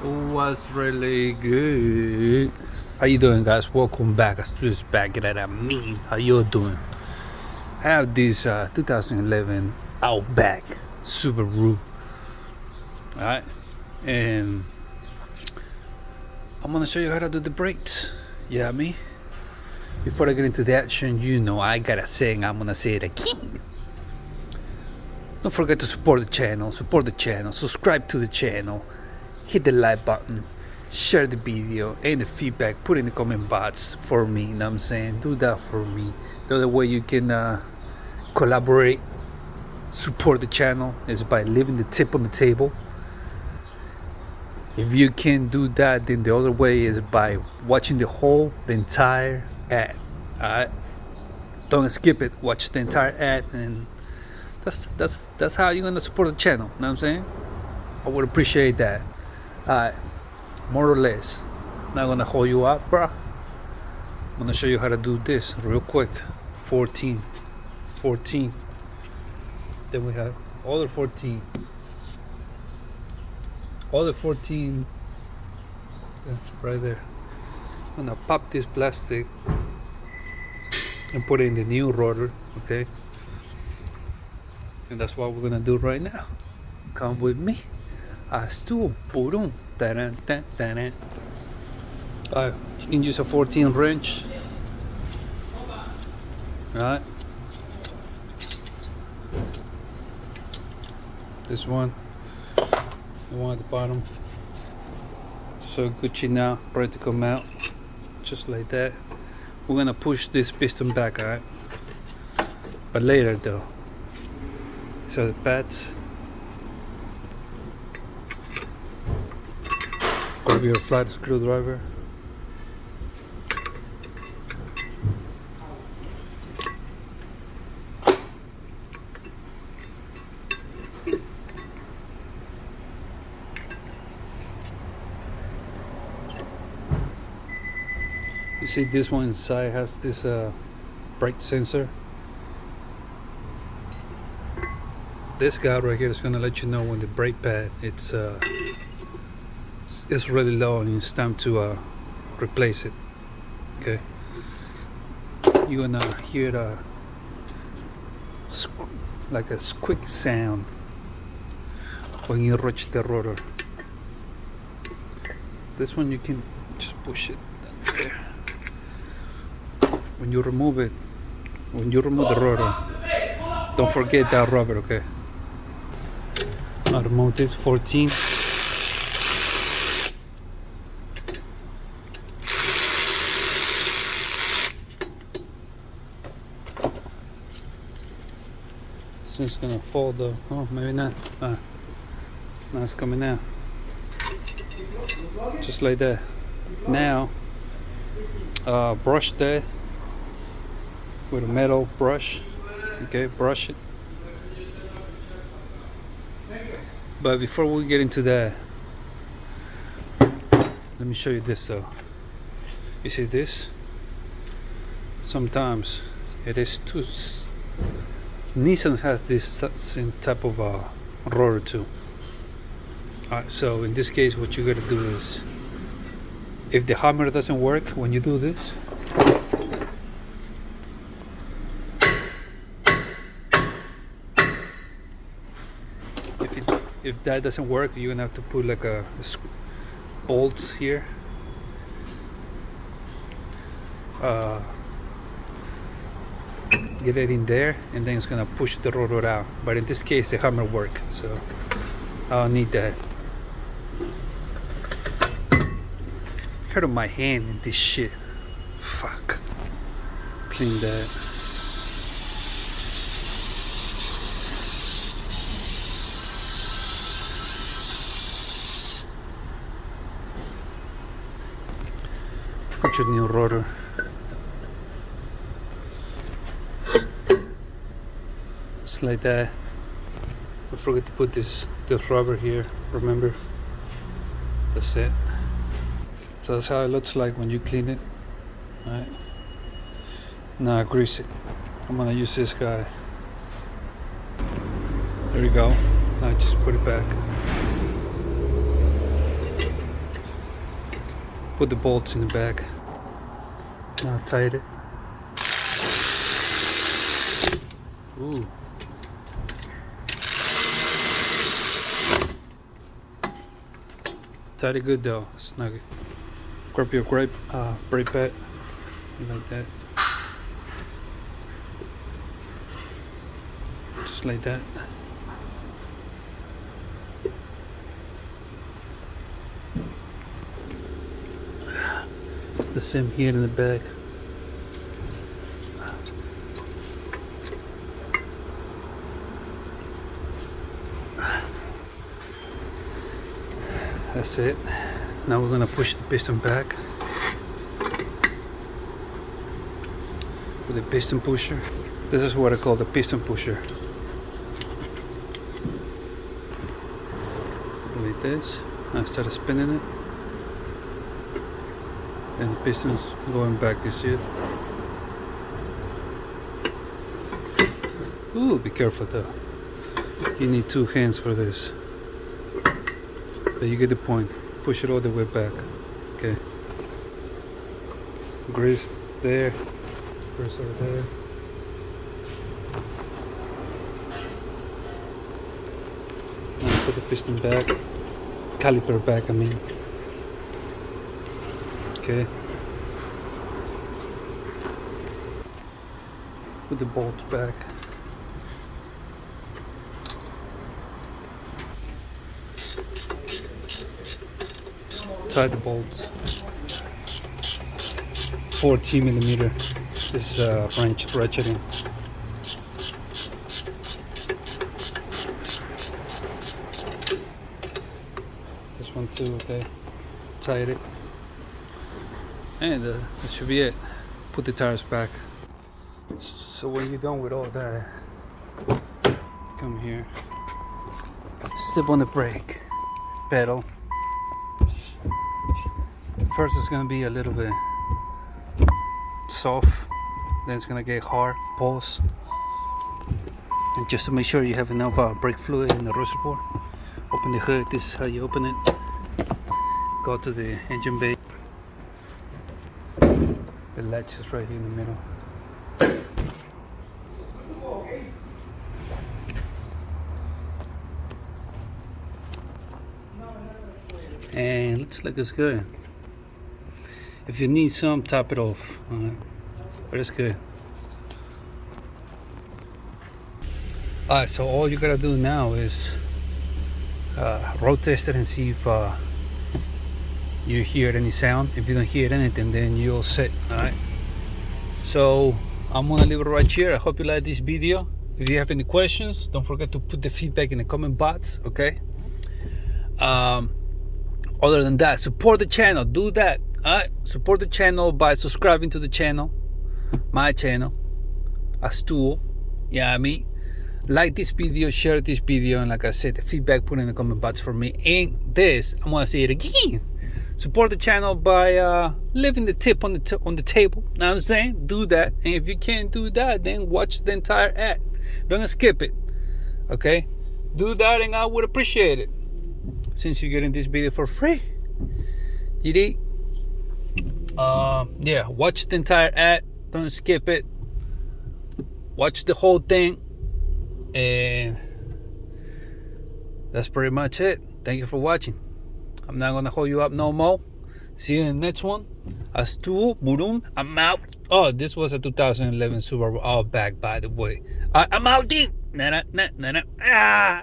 Was really good. How you doing, guys? Welcome back. Enthusiast back at me. How you doing? I have this 2011 Outback Subaru. Alright, and I'm gonna show you how to do the brakes. Yeah, me. Before I get into the action, you know I gotta say, and I'm gonna say it again. Don't forget to support the channel, subscribe to the channel, hit the like button, share the video and the feedback, put in the comment box for me, you know what I'm saying? Do that for me. The other way you can collaborate, support the channel is by leaving the tip on the table. If you can't do that, then the other way is by watching the entire ad. Alright? Don't skip it, watch the entire ad, and that's how you're gonna support the channel, you know what I'm saying? I would appreciate that. Alright, more or less. Not gonna hold you up, bruh. I'm gonna show you how to do this real quick. 14. Then we have other 14. Other 14. Right there. I'm gonna pop this plastic and put it in the new rotor, okay? And that's what we're gonna do right now. Come with me. Estuvo purón. Taran, tan, taran. You can use a 14 wrench. Right. This one. The one at the bottom. So Gucci now, ready to come out. Just like that. We're gonna push this piston back, alright? But later though. So the pads. Grab your flat screwdriver. You see this one inside has this brake sensor. This guy right here is gonna let you know when the brake pad it's really low and it's time to replace it. Okay. You're gonna hear like a squeak sound when you reach the rotor. This one you can just push it down there. When you remove the rotor, don't forget that rubber, okay? I'll remove this 14. It's gonna fall though. Oh, maybe not. Now it's coming out. Just like that. Now, brush that with a metal brush. Okay, brush it. But before we get into that, let me show you this though. You see this? Sometimes it is too. Nissan has this same type of rotor too. Alright, so in this case, what you gotta do is, if the hammer doesn't work when you do this, if that doesn't work, you're gonna have to put like a bolts here. Get it in there, and then it's gonna push the rotor out. But in this case, the hammer works, so I don't need that. Hurt my hand in this shit. Fuck. Clean that. Put your new rotor. Just like that. Don't forget to put this rubber here. Remember. That's it. So that's how it looks like when you clean it. Alright. Now grease it. I'm gonna use this guy. There you go. Now just put it back. put the bolts in the back. Now tighten it. Ooh. Tight it good though, snug it. Grab your brake pad, like that. Just like that. The same here in the back. That's it. Now we're gonna push the piston back with the piston pusher. This is what I call the piston pusher. Like this. Now start spinning it. And the piston's going back, you see it? Ooh, be careful though. You need 2 hands for this. But you get the point. Push it all the way back. Okay. Grease there. Grease over there. Now put the piston back. Caliper back, I mean. Okay. Put the bolts back. Tie the bolts. 40mm. This is French ratcheting. This one too, okay. Tied it. And that should be it. Put the tires back. So when you're done with all that, come here. Step on the brake pedal. First it's gonna be a little bit soft, then it's gonna get hard. Pause. And just to make sure you have enough brake fluid in the reservoir, open the hood. This is how you open it. Go to the engine bay. The latch is right here in the middle. And looks like it's good. If you need some, top it off. But it's good. Alright, so all you gotta do now is road test it and see if you hear any sound. If you don't hear anything, then you'll set. Alright, so I'm gonna leave it right here. I hope you like this video. If you have any questions, don't forget to put the feedback in the comment box. Okay, other than that, support the channel. Do that. Alright, support the channel by subscribing to the channel, my channel, as tool. Yeah, I mean, like this video, share this video, and like I said, the feedback put in the comment box for me. And this, I'm gonna say it again. Support the channel by leaving the tip on the table. Know what I'm saying? Do that. And if you can't do that, then watch the entire ad. Don't skip it. Okay? Do that, and I would appreciate it. Since you're getting this video for free, you did. Yeah, watch the entire ad. Don't skip it. Watch the whole thing. And that's pretty much it. Thank you for watching. I'm not gonna hold you up no more. See you in the next one. As tool, boom, I'm out. Oh, this was a 2011 Subaru Outback, by the way. I'm out. Ah.